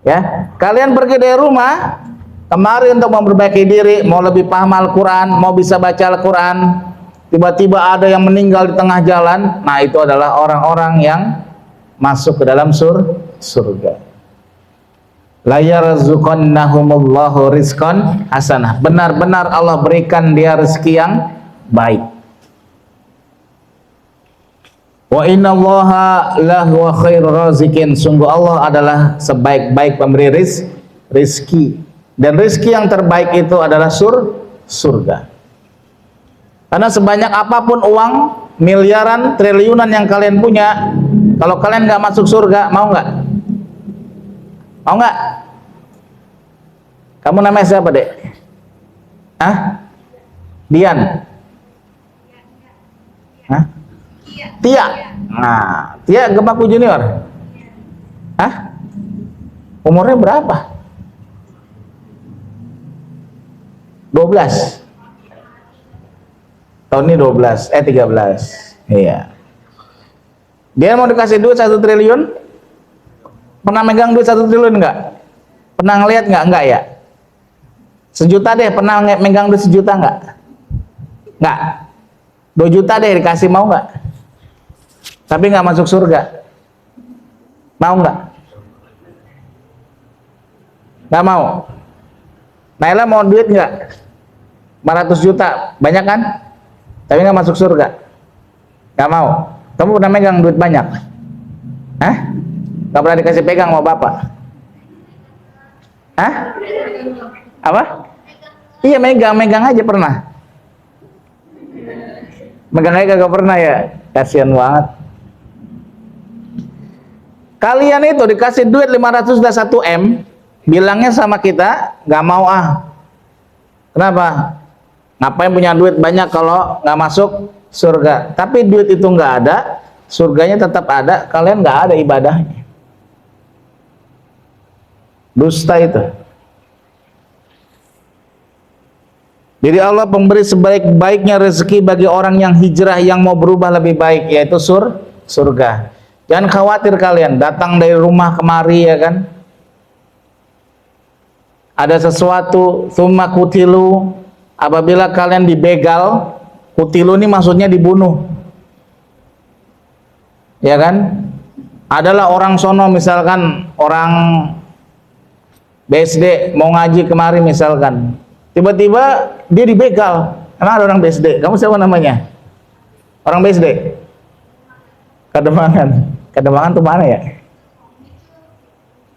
Ya, kalian pergi dari rumah kemari untuk memperbaiki diri, mau lebih paham Al-Quran, mau bisa baca Al-Quran, tiba-tiba ada yang meninggal di tengah jalan, nah itu adalah orang-orang yang masuk ke dalam surga. La yarzuqannahumullahu rizqan hasanah. Benar-benar Allah berikan dia rezeki yang baik. Wa innallaha lahu khairur raziqin. Sungguh Allah adalah sebaik-baik pemberi rizki. Dan rizki yang terbaik itu adalah surga. Karena sebanyak apapun uang, miliaran, triliunan yang kalian punya, kalau kalian nggak masuk surga, mau nggak? Mau nggak? Kamu namanya siapa, Dek? Hah? Dian? Hah? Tia? Nah, Tia Gemaku Junior? Hah? Umurnya berapa? 12? Tahun ini 12, 13. Iya. Dia mau dikasih duit 1 triliun? Pernah megang duit 1 triliun enggak? Pernah ngeliat enggak? Enggak ya? 1 juta deh, pernah megang duit 1 juta enggak? Enggak. 2 juta deh dikasih, mau enggak? Tapi enggak masuk surga. Mau enggak? Enggak mau. Naila mau duit enggak? 400 juta, banyak kan? Tapi enggak masuk surga. Enggak mau. Kamu pernah megang duit banyak? Hah? Gak pernah dikasih pegang sama bapak? Hah? Apa? Iya, megang aja pernah. Megang aja gak pernah ya? Kasian banget. Kalian itu dikasih duit 500 sudah 1 M, bilangnya sama kita gak mau ah. Kenapa? Ngapain punya duit banyak kalau gak masuk surga? Tapi duit itu gak ada, surganya tetap ada, kalian gak ada ibadahnya. Dusta itu. Jadi Allah pemberi sebaik-baiknya rezeki bagi orang yang hijrah, yang mau berubah lebih baik, yaitu surga. Jangan khawatir kalian datang dari rumah kemari ya kan, ada sesuatu, tsumma kutilu, apabila kalian dibegal, kutilu ini maksudnya dibunuh, ya kan? adalah orang sono, misalkan orang BSD mau ngaji kemari misalkan, tiba-tiba dia dibegal. Emang ada orang BSD? Kamu siapa namanya? Orang BSD? Kademangan. Kademangan tuh mana ya?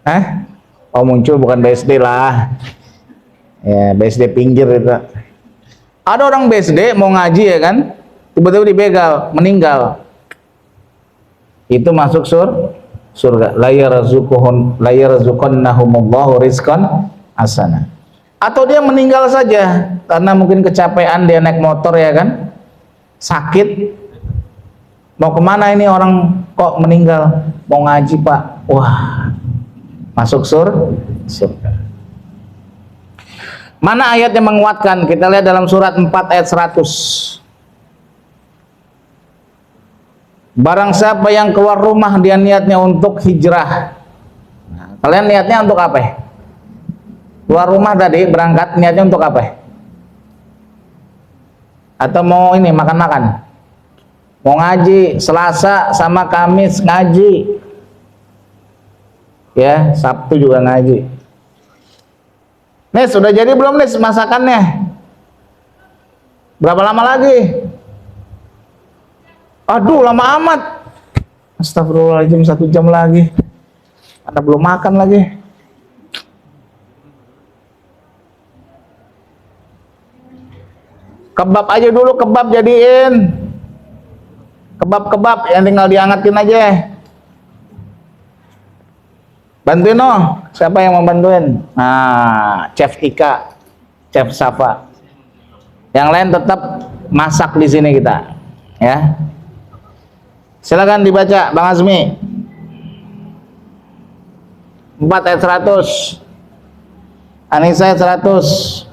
Hah? Oh, muncul bukan BSD lah. Ya, BSD pinggir itu. Ada orang BSD mau ngaji ya kan, tiba-tiba dibegal, meninggal. Itu masuk surga. La yarzuqannahumullahu rizqan hasana. Atau dia meninggal saja karena mungkin kecapean, dia naik motor ya kan, sakit. Mau kemana ini orang kok meninggal? Mau ngaji Pak. Wah, masuk surga. Mana ayat yang menguatkan? Kita lihat dalam surat 4 ayat 100. Barang siapa yang keluar rumah dia niatnya untuk hijrah. Nah, kalian niatnya untuk apa? Keluar rumah tadi berangkat niatnya untuk apa? Atau mau ini makan-makan? Mau ngaji Selasa sama Kamis ngaji. Ya, Sabtu juga ngaji. Nis, sudah jadi belum Nis masakannya? Berapa lama lagi? Aduh, lama amat. Astagfirullahaladzim, 1 jam lagi. Anda belum makan lagi. Kebab aja dulu, kebab jadiin. Kebab yang tinggal diangetin aja. Bantuin no, siapa yang mau bantuin? Nah, Chef Ika, Chef Safa. Yang lain tetap masak di sini kita, ya. Silakan dibaca, Bang Azmi. 4 ayat 100. Anissa ayat 100.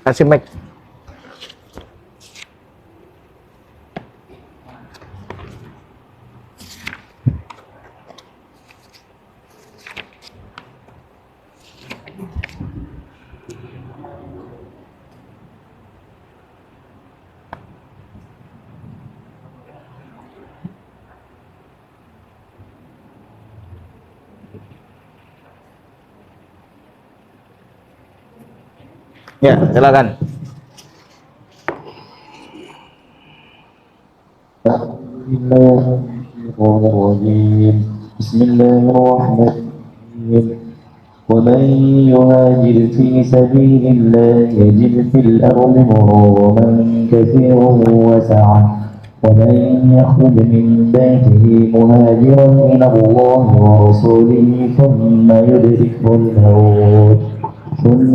Kasih mic. Ya, silakan. Bismillahirrahmanirrahim. Bismillahirrahmanirrahim. ومن يهاجر في سبيل الله يجد في الأرض مراغما كثيرا وسعة ومن يخرج من بيته مهاجرا إلى الله ورسوله ثم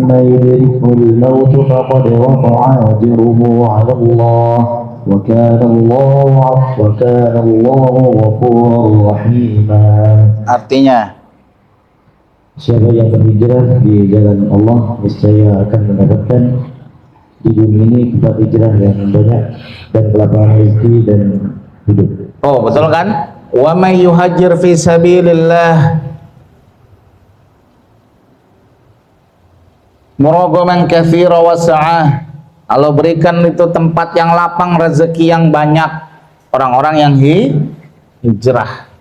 يدركه الموت فقد وقع أجره على الله وكان الله غفورا رحيما. Artinya, siapa yang berhijrah di jalan Allah niscaya akan mendapatkan di bumi ini tempat hijrah yang banyak dan kelapangan rezeki dan hidup. oh betul kan? Wa may yuhajir fi sabilillah muragaman katsira wa sa'ah. Allah berikan itu tempat yang lapang, rezeki yang banyak, orang-orang yang hijrah.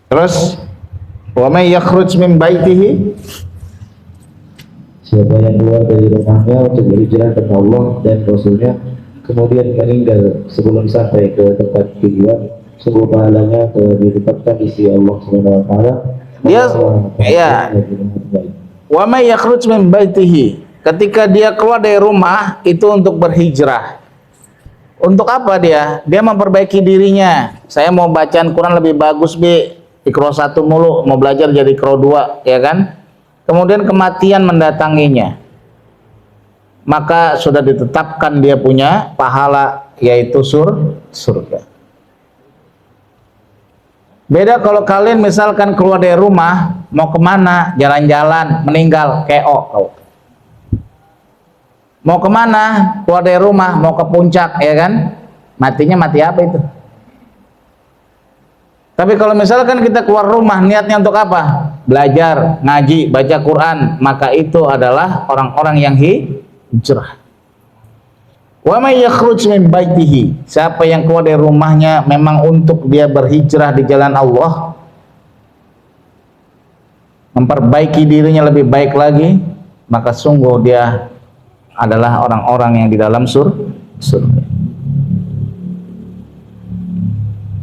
Terus wa may yakhruj min baitihi, siapa yang keluar dari rumahnya untuk berhijrah kepada Allah dan Rasulnya kemudian meninggal sebelum sampai ke tempat tujuan, sungguh pahalanya telah ditetapkan di sisi Allah Subhanahu wa taala. Dia ya, wa may yakhruj min baitihi, ketika dia keluar dari rumah itu untuk berhijrah. Untuk apa dia? Dia memperbaiki dirinya. Saya mau bacaan Quran lebih bagus, Bi. Iqra 1 mulu, mau belajar jadi Iqra 2, ya kan? Kemudian kematian mendatanginya. Maka sudah ditetapkan dia punya pahala, yaitu surga. Beda kalau kalian misalkan keluar dari rumah, mau kemana? Jalan-jalan, meninggal, KO. Mau kemana? Keluar dari rumah, mau ke puncak, ya kan? Matinya mati apa itu? Tapi kalau misalkan kita keluar rumah niatnya untuk apa? Belajar, ngaji, baca Quran, maka itu adalah orang-orang yang hijrah. Wa may yakhruj min baitihi, siapa yang keluar dari rumahnya memang untuk dia berhijrah di jalan Allah, memperbaiki dirinya lebih baik lagi, maka sungguh dia adalah orang-orang yang di dalam surga.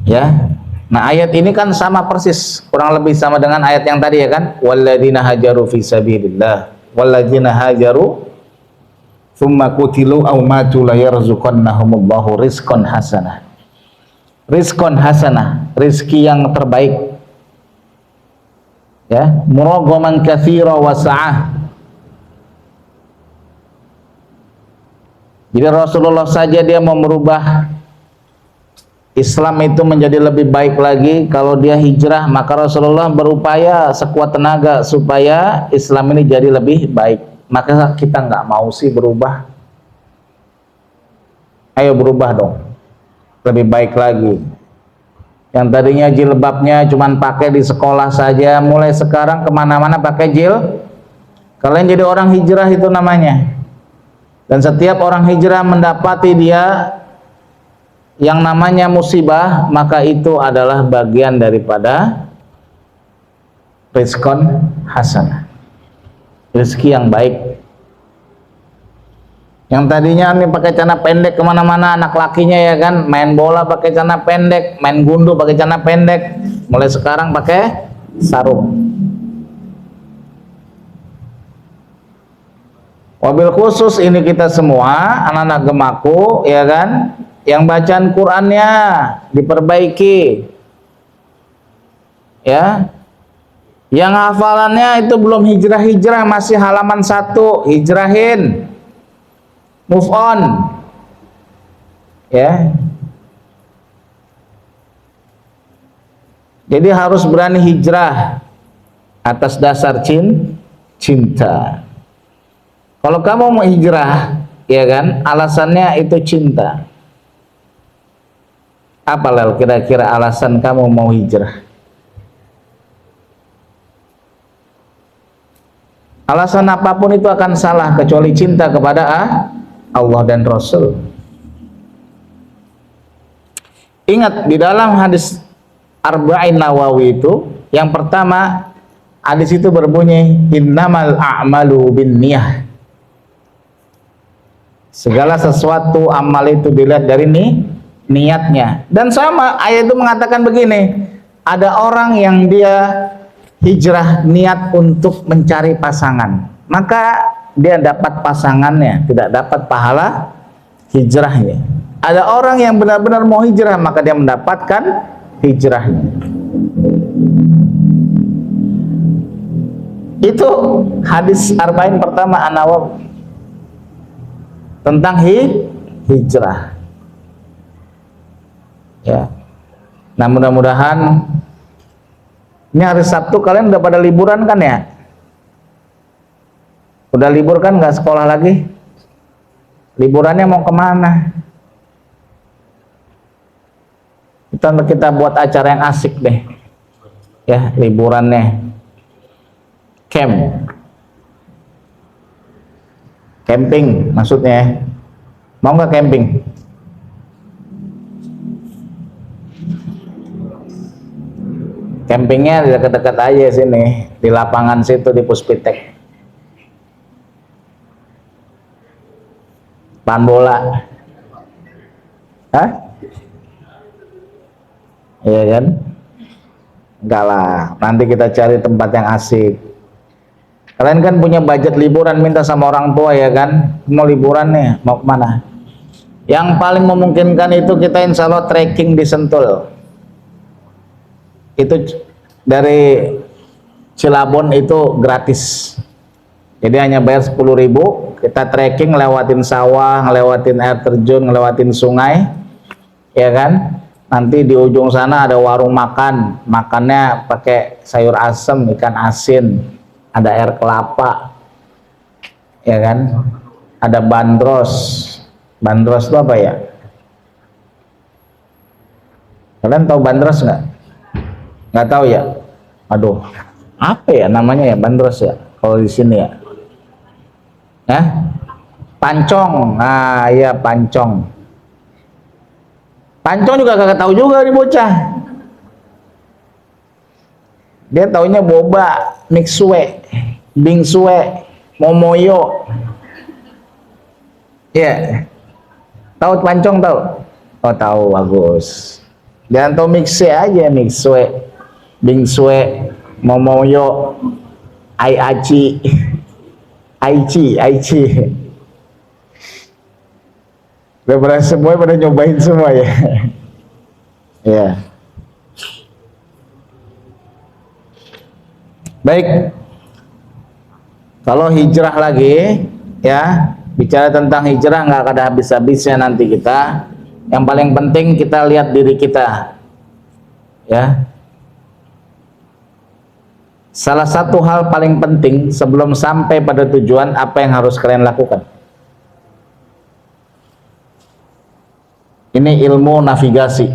Ya. Nah, ayat ini kan sama persis, kurang lebih sama dengan ayat yang tadi ya kan? Walladzina hajaru fi sabilillah, walladzina hajaru tsumma qutilu aw matu la yarzuqannahumullahu rizqan hasanah. Rizqan hasanah, rezeki yang terbaik. Ya, muraghaman katsira wa sa'ah. Jadi Rasulullah saja dia mau merubah Islam itu menjadi lebih baik lagi. Kalau dia hijrah, maka Rasulullah berupaya sekuat tenaga supaya Islam ini jadi lebih baik. Maka kita nggak mau sih berubah. Ayo berubah dong, lebih baik lagi. Yang tadinya jilbabnya cuman pakai di sekolah saja, mulai sekarang kemana-mana pakai kalian jadi orang hijrah itu namanya. Dan setiap orang hijrah mendapati dia yang namanya musibah, maka itu adalah bagian daripada rizqan hasanah, rezeki yang baik. Yang tadinya nih pakai celana pendek kemana-mana, anak lakinya ya kan, main bola pakai celana pendek, main gundu pakai celana pendek, mulai sekarang pakai sarung. Wabil khusus ini kita semua anak-anak Gemaku ya kan, yang bacaan Qur'annya diperbaiki ya, yang hafalannya itu belum hijrah-hijrah, masih halaman 1, hijrahin, move on ya. Jadi harus berani hijrah atas dasar cinta. Kalau kamu mau hijrah ya kan, alasannya itu cinta. Apa Lel kira-kira alasan kamu mau hijrah? Alasan apapun itu akan salah kecuali cinta kepada Allah dan Rasul. Ingat di dalam hadis Arba'in Nawawi itu, yang pertama hadis itu berbunyi innamal a'malu binniyah. Segala sesuatu amal itu dilihat dari niatnya. Dan sama ayat itu mengatakan begini, ada orang yang dia hijrah niat untuk mencari pasangan, maka dia dapat pasangannya, tidak dapat pahala hijrahnya. Ada orang yang benar-benar mau hijrah, maka dia mendapatkan hijrahnya. Itu hadis Arba'in pertama An-Nawawi tentang hijrah ya. Nah mudah-mudahan ini hari Sabtu kalian udah pada liburan kan ya? Udah libur kan, nggak sekolah lagi? Liburannya mau kemana? Kita buat acara yang asik deh ya, liburannya camping maksudnya. Mau nggak camping? Campingnya di dekat-dekat aja sini, di lapangan situ di Puspitek. Lapangan bola. Hah? Iya kan? Enggak lah, nanti kita cari tempat yang asik. Kalian kan punya budget liburan, minta sama orang tua ya kan, mau liburan nih, mau kemana? Yang paling memungkinkan itu kita insya Allah trekking di Sentul. Itu dari Cilabon itu gratis, jadi hanya bayar 10.000. Kita trekking, lewatin sawah, ngelewatin air terjun, ngelewatin sungai ya kan. Nanti di ujung sana ada warung makan, makannya pakai sayur asem, ikan asin, ada air kelapa ya kan, ada bandros. Bandros itu apa ya? Kalian tahu bandros nggak? Nggak tahu ya? Aduh, apa ya namanya ya, bandros ya kalau di sini ya? Pancong. Ah iya, pancong. Pancong juga kagak tahu juga nih bocah. Dia taunya boba, mixue, bingsue, momoyo. Ya, tahu pancong tahu? Oh tahu, bagus. Jangan tahu mixe aja, mixue, bingsue, momoyo, aiaci, aici. Udah pernah semua pada nyobain semua ya. Ya. Baik. Kalau hijrah lagi ya, bicara tentang hijrah nggak ada habis-habisnya nanti kita. Yang paling penting kita lihat diri kita. Ya. Salah satu hal paling penting sebelum sampai pada tujuan, apa yang harus kalian lakukan? Ini ilmu navigasi.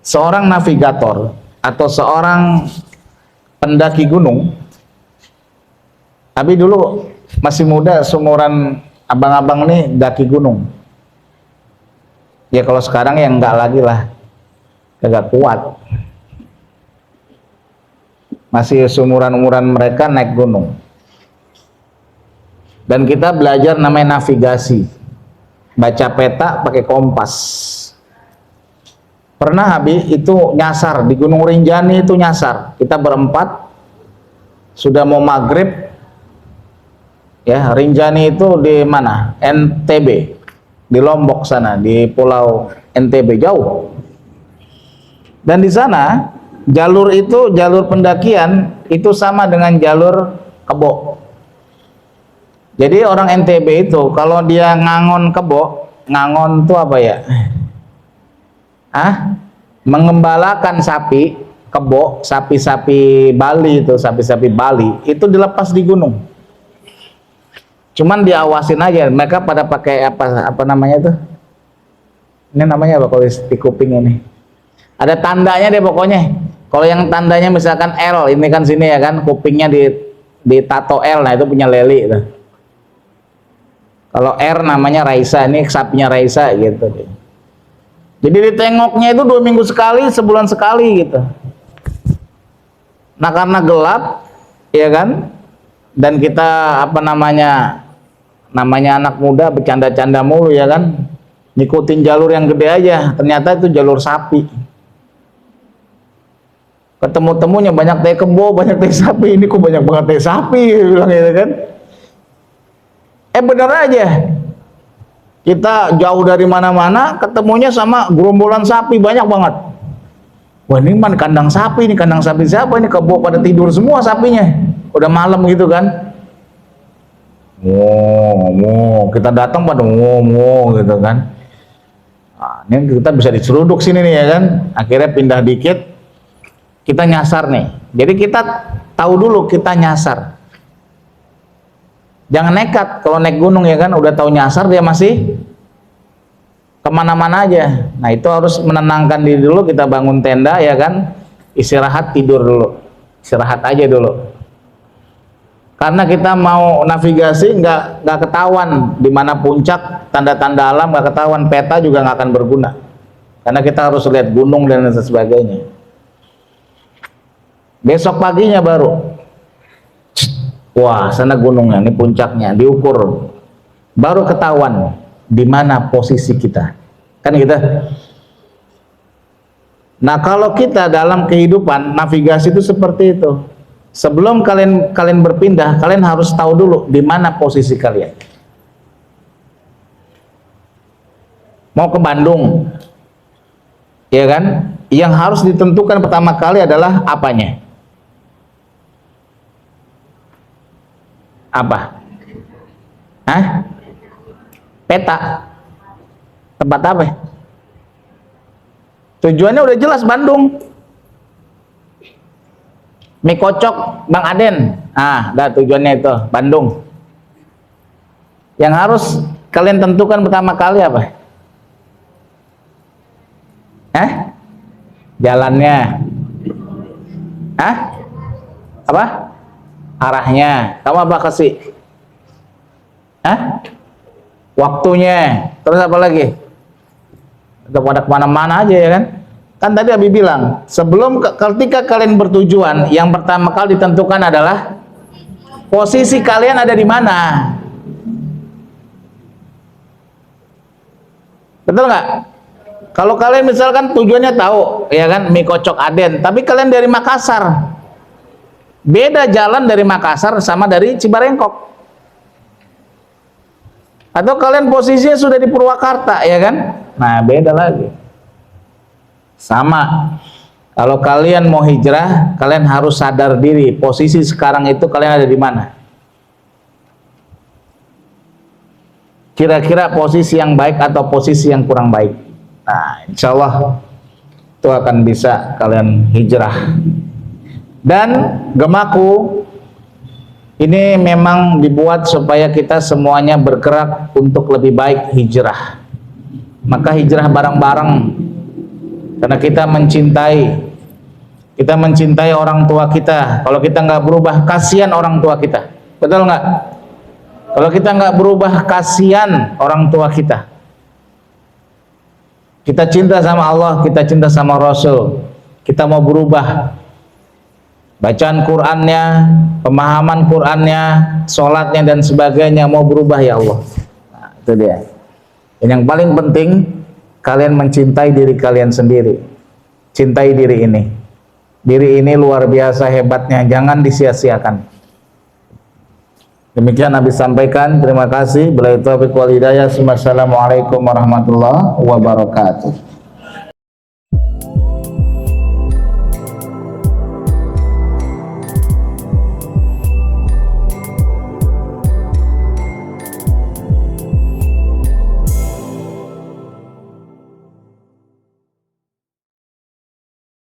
Seorang navigator atau seorang pendaki gunung, tapi dulu masih muda, seumuran abang-abang nih daki gunung. Ya kalau sekarang ya enggak lagi lah, kagak kuat. Masih seumuran-umuran mereka naik gunung. Dan kita belajar namanya navigasi. Baca peta pakai kompas. Pernah Habib itu nyasar di Gunung Rinjani, itu nyasar. Kita berempat sudah mau maghrib. Ya, Rinjani itu di mana? NTB, di Lombok sana, di Pulau NTB, jauh. Dan di sana jalur itu, jalur pendakian itu sama dengan jalur kebo. Jadi orang NTB itu kalau dia ngangon kebo, ngangon itu apa ya? Mengembalakan sapi kebo, sapi-sapi Bali itu, sapi-sapi Bali itu dilepas di gunung. Cuman diawasin aja, mereka pada pakai apa namanya tuh? Ini namanya apa kalau di kuping ini? Ada tandanya deh pokoknya. Kalau yang tandanya misalkan L, ini kan sini ya kan, kupingnya di tato L, nah itu punya Leli itu. Kalau R namanya Raisa, ini sapinya Raisa gitu. Jadi ditengoknya itu 2 minggu sekali, sebulan sekali gitu. Nah karena gelap, ya kan, dan kita apa namanya anak muda bercanda-canda mulu ya kan, ngikutin jalur yang gede aja, ternyata itu jalur sapi. Ketemu-temunya banyak teh kebo, banyak teh sapi, ini kok banyak banget teh sapi, bilang gitu kan. Bener aja, kita jauh dari mana-mana ketemunya sama gerombolan sapi banyak banget. Wah ini man kandang sapi, ini kandang sapi siapa ini, kebo pada tidur semua sapinya, udah malam gitu kan. Kita datang pada ngomong gitu kan. Nah, ini kita bisa diseruduk sini nih ya kan. Akhirnya pindah dikit, kita nyasar nih. Jadi kita tahu dulu kita nyasar. Jangan nekat kalau naik gunung ya kan, udah tahu nyasar dia masih kemana-mana aja. Nah itu harus menenangkan diri dulu, kita bangun tenda ya kan, istirahat, tidur dulu, istirahat aja dulu. Karena kita mau navigasi nggak ketahuan di mana puncak, tanda-tanda alam nggak ketahuan, peta juga nggak akan berguna. Karena kita harus lihat gunung dan sebagainya. Besok paginya baru, wah sana gunungnya, ini puncaknya, diukur, baru ketahuan di mana posisi kita. Kan kita. Nah kalau kita dalam kehidupan navigasi itu seperti itu. Sebelum kalian berpindah, kalian harus tahu dulu di mana posisi kalian. Mau ke Bandung, ya kan? Yang harus ditentukan pertama kali adalah apanya? Apa? Peta. Tempat apa? Tujuannya udah jelas, Bandung. Mie kocok Bang Aden. Dah tujuannya itu, Bandung. Yang harus kalian tentukan pertama kali apa? Jalannya. Hah? Apa? Arahnya. Kamu apa kasih? Hah? Waktunya. Terus apa lagi? Udah pada kemana-mana aja ya kan? Kan tadi Abi bilang, sebelum ketika kalian bertujuan, yang pertama kali ditentukan adalah posisi kalian ada di mana. Betul nggak? Kalau kalian misalkan tujuannya tahu, ya kan, mie kocok Aden, tapi kalian dari Makassar, beda jalan dari Makassar sama dari Cibarengkok. Atau kalian posisinya sudah di Purwakarta, ya kan? Nah, beda lagi. Sama. Kalau kalian mau hijrah, kalian harus sadar diri, posisi sekarang itu kalian ada di mana. Kira-kira posisi yang baik atau posisi yang kurang baik. Nah, insya Allah itu akan bisa kalian hijrah. Dan Gemaku ini memang dibuat supaya kita semuanya bergerak untuk lebih baik hijrah. Maka hijrah bareng-bareng, karena kita mencintai orang tua kita. Kalau kita nggak berubah, kasihan orang tua kita. Betul nggak? Kalau kita nggak berubah, kasihan orang tua kita. Kita cinta sama Allah, kita cinta sama Rasul, kita mau berubah. Bacaan Qur'annya, pemahaman Qur'annya, sholatnya dan sebagainya mau berubah ya Allah. Nah, itu dia. Dan yang paling penting, kalian mencintai diri kalian sendiri. Cintai diri ini. Diri ini luar biasa hebatnya, jangan disia-siakan. Demikian Nabi sampaikan. Terima kasih. Billahi taufiq wal hidayah. Wassalamualaikum warahmatullahi wabarakatuh.